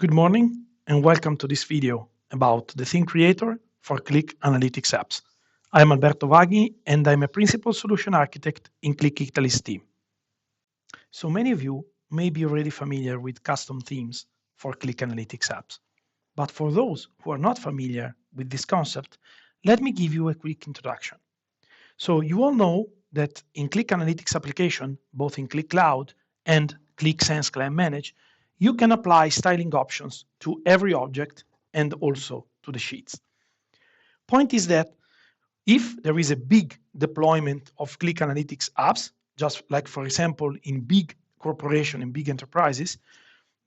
Good morning and welcome to this video about the theme creator for Qlik Analytics Apps. I'm Alberto Vaghi and I'm a principal solution architect in Qlik Italy's team. So many of you may be already familiar with custom themes for Qlik Analytics Apps. But for those who are not familiar with this concept, let me give you a quick introduction. So you all know that in Qlik Analytics application, both in Qlik Cloud and Qlik Sense Client Manage, you can apply styling options to every object and also to the sheets. Point is that if there is a big deployment of Qlik Analytics apps, just like for example in big corporation and big enterprises,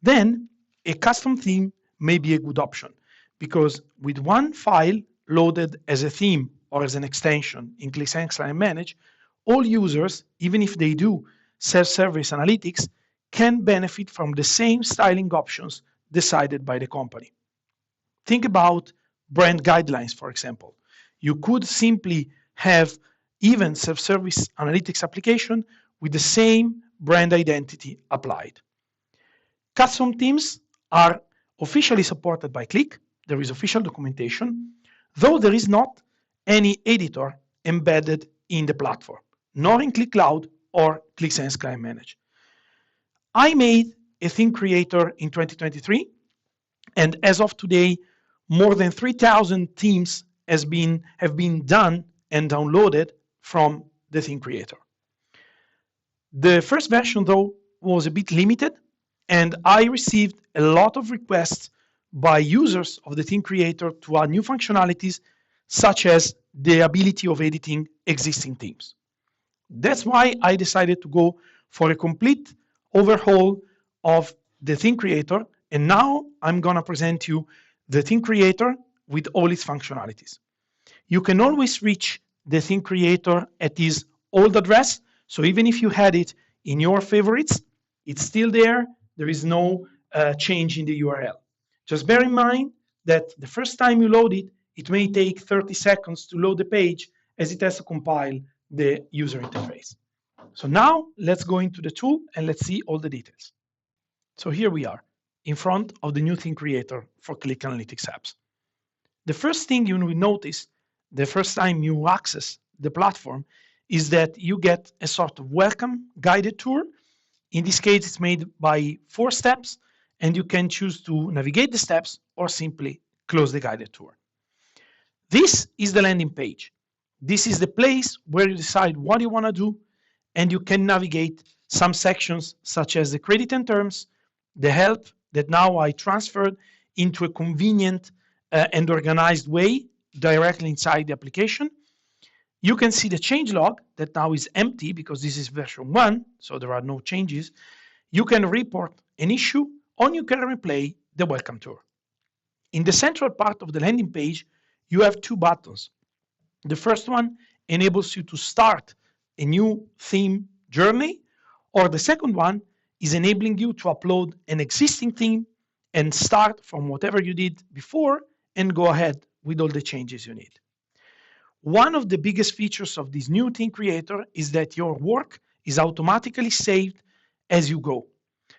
then a custom theme may be a good option because with one file loaded as a theme or as an extension in Qlik Sense Client Manage, all users, even if they do self-service analytics, can benefit from the same styling options decided by the company. Think about brand guidelines, for example. You could simply have even self-service analytics application with the same brand identity applied. Custom themes are officially supported by Qlik. There is official documentation, though there is not any editor embedded in the platform, nor in Qlik Cloud or Qlik Sense Client Manage. I made a theme creator in 2023, and as of today, more than 3,000 themes have been done and downloaded from the theme creator. The first version, though, was a bit limited, and I received a lot of requests by users of the theme creator to add new functionalities, such as the ability of editing existing themes. That's why I decided to go for a complete overhaul of the theme creator, and now I'm going to present you the theme creator with all its functionalities. You can always reach the theme creator at his old address, so even if you had it in your favorites, it's still there. There is no change in the URL. Just bear in mind that the first time you load it, it may take 30 seconds to load the page as it has to compile the user interface. So now let's go into the tool and let's see all the details. So here we are in front of the new theme creator for Qlik Analytics Apps. The first thing you will notice the first time you access the platform is that you get a sort of welcome guided tour. In this case, it's made by 4 steps, and you can choose to navigate the steps or simply close the guided tour. This is the landing page. This is the place where you decide what you want to do, and you can navigate some sections such as the credit and terms, the help that now I transferred into a convenient and organized way directly inside the application. You can see the change log that now is empty because this is version 1, so there are no changes. You can report an issue, or you can replay the welcome tour. In the central part of the landing page, you have 2 buttons. The first one enables you to start a new theme journey, or the second one is enabling you to upload an existing theme and start from whatever you did before and go ahead with all the changes you need. One of the biggest features of this new theme creator is that your work is automatically saved as you go.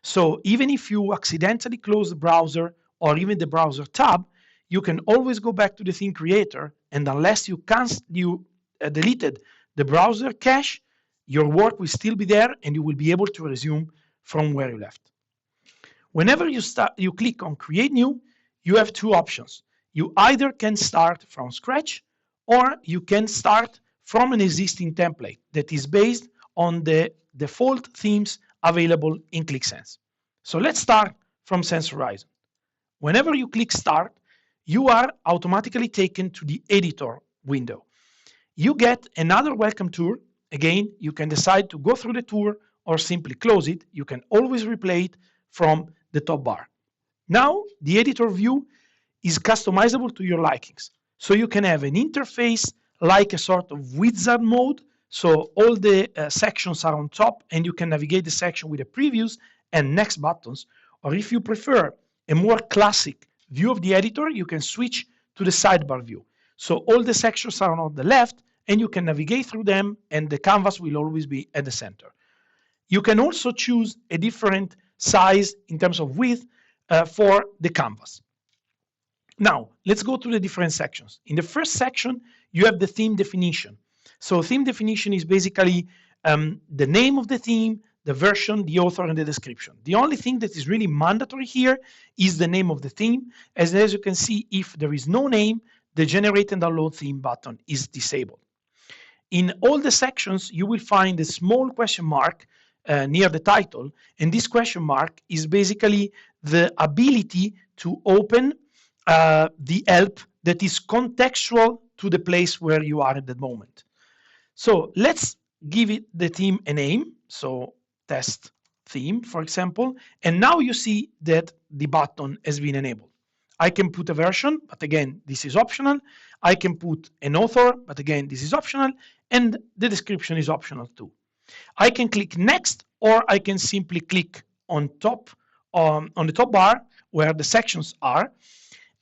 So even if you accidentally close the browser or even the browser tab, you can always go back to the theme creator, and unless you deleted the browser cache, your work will still be there and you will be able to resume from where you left. Whenever you click on Create New, you have 2 options. You either can start from scratch, or you can start from an existing template that is based on the default themes available in Qlik Sense. So let's start from Sense Horizon. Whenever you click Start, you are automatically taken to the editor window. You get another welcome tour. Again, you can decide to go through the tour or simply close it. You can always replay it from the top bar. Now, the editor view is customizable to your likings. So you can have an interface like a sort of wizard mode. So all the sections are on top and you can navigate the section with the previews and next buttons. Or if you prefer a more classic view of the editor, you can switch to the sidebar view. So all the sections are on the left and you can navigate through them and the canvas will always be at the center. You can also choose a different size in terms of width for the canvas. Now, let's go to the different sections. In the first section, you have the theme definition. So theme definition is basically the name of the theme, the version, the author, and the description. The only thing that is really mandatory here is the name of the theme. As you can see, if there is no name, the generate and download theme button is disabled. In all the sections, you will find a small question mark near the title, and this question mark is basically the ability to open the help that is contextual to the place where you are at the moment. So let's give it the theme a name. So test theme, for example, and now you see that the button has been enabled. I can put a version, but again, this is optional. I can put an author, but again, this is optional, and the description is optional too. I can click next, or I can simply click on top on the top bar where the sections are,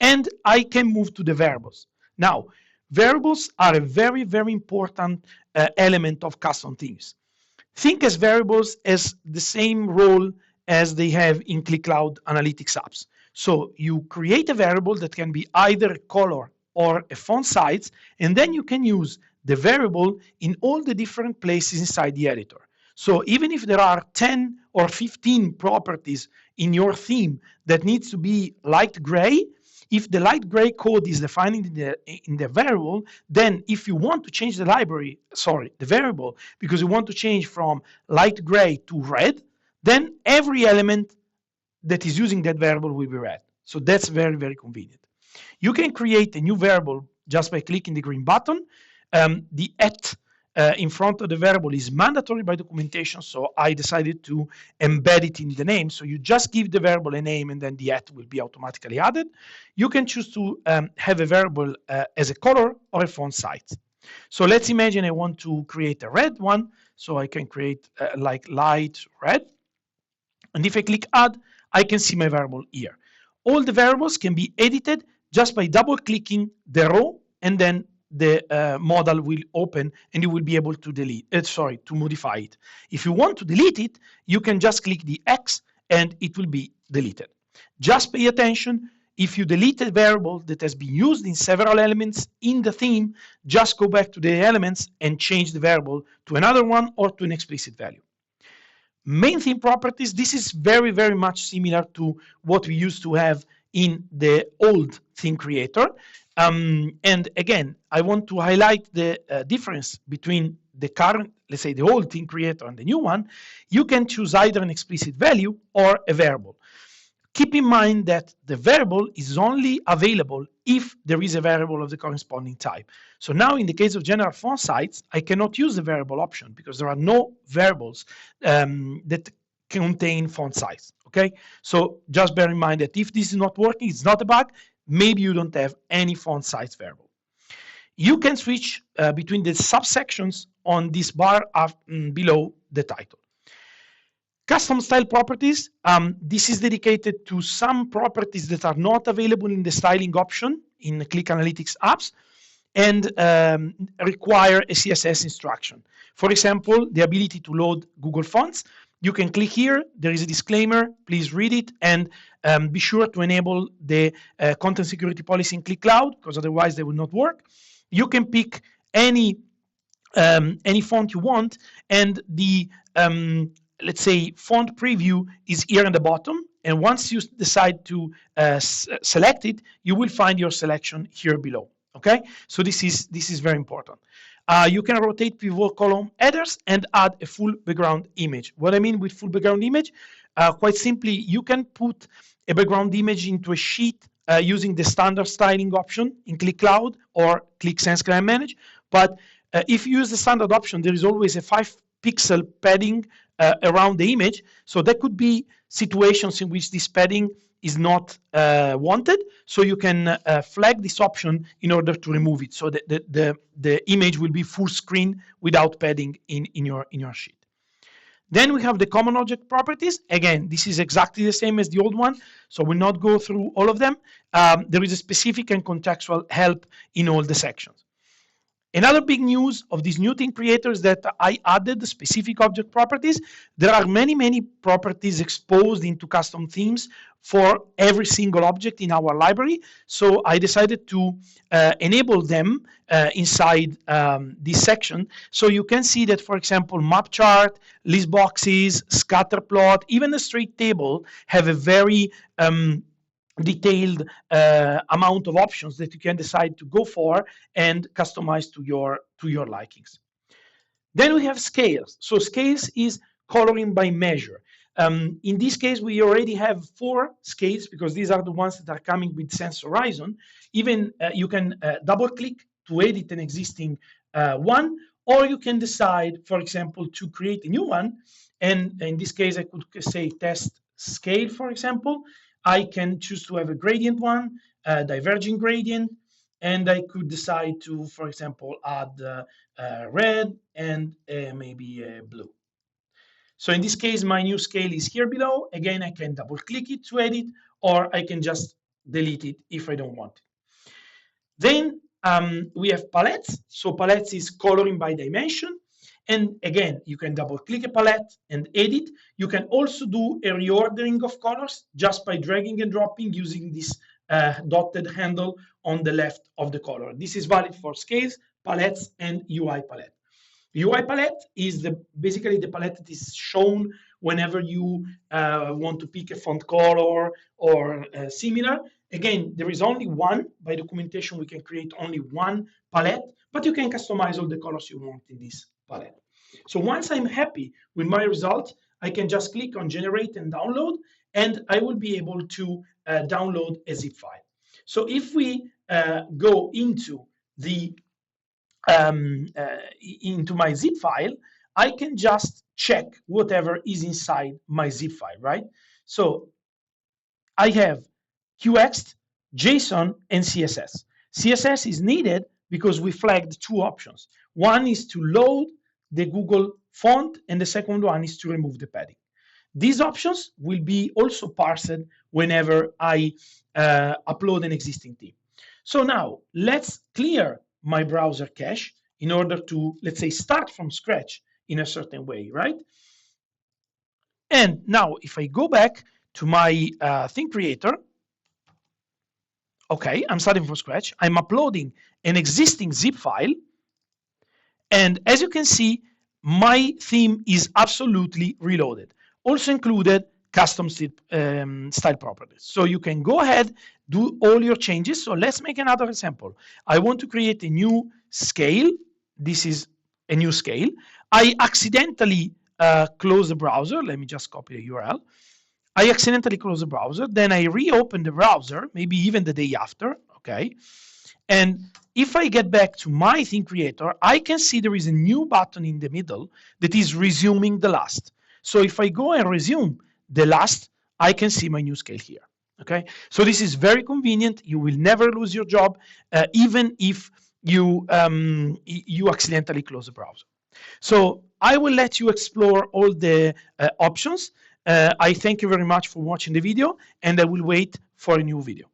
and I can move to the variables. Now, variables are a very, very important element of custom themes. Think as variables as the same role as they have in Qlik Analytics Apps. So you create a variable that can be either a color or a font size, and then you can use the variable in all the different places inside the editor. So even if there are 10 or 15 properties in your theme that needs to be light gray, if the light gray code is defined in the variable, then if you want to change the variable, because you want to change from light gray to red, then every element that is using that variable will be red. So that's very, very convenient. You can create a new variable just by clicking the green button. The @ in front of the variable is mandatory by documentation, so I decided to embed it in the name. So you just give the variable a name, and then the @ will be automatically added. You can choose to have a variable as a color or a font size. So let's imagine I want to create a red one, so I can create like light red. And if I click add, I can see my variable here. All the variables can be edited just by double clicking the row, and then the model will open and you will be able to to modify it. If you want to delete it, you can just click the X and it will be deleted. Just pay attention. If you delete a variable that has been used in several elements in the theme, just go back to the elements and change the variable to another one or to an explicit value. Main theme properties, this is very, very much similar to what we used to have in the old theme creator. And again, I want to highlight the difference between the current, let's say the old theme creator and the new one. You can choose either an explicit value or a variable. Keep in mind that the variable is only available if there is a variable of the corresponding type. So now in the case of general font size, I cannot use the variable option because there are no variables that contain font size, okay? So just bear in mind that if this is not working, it's not a bug, maybe you don't have any font size variable. You can switch between the subsections on this bar below the title. Custom style properties, this is dedicated to some properties that are not available in the styling option in Qlik Analytics Apps and require a CSS instruction. For example, the ability to load Google Fonts. You can click here, there is a disclaimer, please read it, and be sure to enable the content security policy in Qlik Cloud, because otherwise they will not work. You can pick any font you want, and the let's say font preview is here at the bottom, and once you decide to select it, you will find your selection here below. Okay, so this is very important. You can rotate pivot column headers and add a full background image. What I mean with full background image, quite simply, you can put a background image into a sheet using the standard styling option in Qlik Cloud or Qlik Sense Client Manage. But if you use the standard option, there is always a 5-pixel padding around the image. So there could be situations in which this padding is not wanted. So you can flag this option in order to remove it. So that the image will be full screen without padding in your sheet. Then we have the common object properties. Again, this is exactly the same as the old one, so we'll not go through all of them. There is a specific and contextual help in all the sections. Another big news of this new thing creator is that I added specific object properties. There are many properties exposed into custom themes for every single object in our library. So I decided to enable them inside this section. So you can see that, for example, map chart, list boxes, scatter plot, even the straight table have a very detailed amount of options that you can decide to go for and customize to your likings. Then we have scales. So scales is coloring by measure. In this case, we already have 4 scales because these are the ones that are coming with Sense Horizon. Even you can double click to edit an existing one, or you can decide, for example, to create a new one. And in this case, I could say test scale, for example. I can choose to have a gradient one, a diverging gradient, and I could decide to, for example, add red and maybe blue. So in this case, my new scale is here below. Again, I can double click it to edit, or I can just delete it if I don't want it. Then we have palettes. So palettes is coloring by dimension. And again, you can double click a palette and edit. You can also do a reordering of colors just by dragging and dropping using this dotted handle on the left of the color. This is valid for scales, palettes, and UI palette. UI palette is basically the palette that is shown whenever you want to pick a font color or similar. Again, there is only one. By documentation, we can create only one palette, but you can customize all the colors you want in this palette. So once I'm happy with my result, I can just click on generate and download, and I will be able to download a zip file. So if we go into the into my zip file, I can just check whatever is inside my zip file, right? So I have QX, JSON, and CSS. CSS is needed because we flagged 2 options. One is to load the Google font, and the second one is to remove the padding. These options will be also parsed whenever I upload an existing theme. So now let's clear my browser cache in order to, let's say, start from scratch in a certain way, right? And now if I go back to my theme creator, okay, I'm starting from scratch. I'm uploading an existing zip file. And as you can see, my theme is absolutely reloaded. Also included custom style properties. So you can go ahead, do all your changes. So let's make another example. I want to create a new scale. This is a new scale. I accidentally close the browser. Let me just copy the URL. I accidentally close the browser. Then I reopen the browser, maybe even the day after, okay? And if I get back to my theme creator, I can see there is a new button in the middle that is resuming the last. So if I go and resume the last, I can see my new scale here, okay? So this is very convenient. You will never lose your job, even if you accidentally close the browser. So I will let you explore all the options. I thank you very much for watching the video, and I will wait for a new video.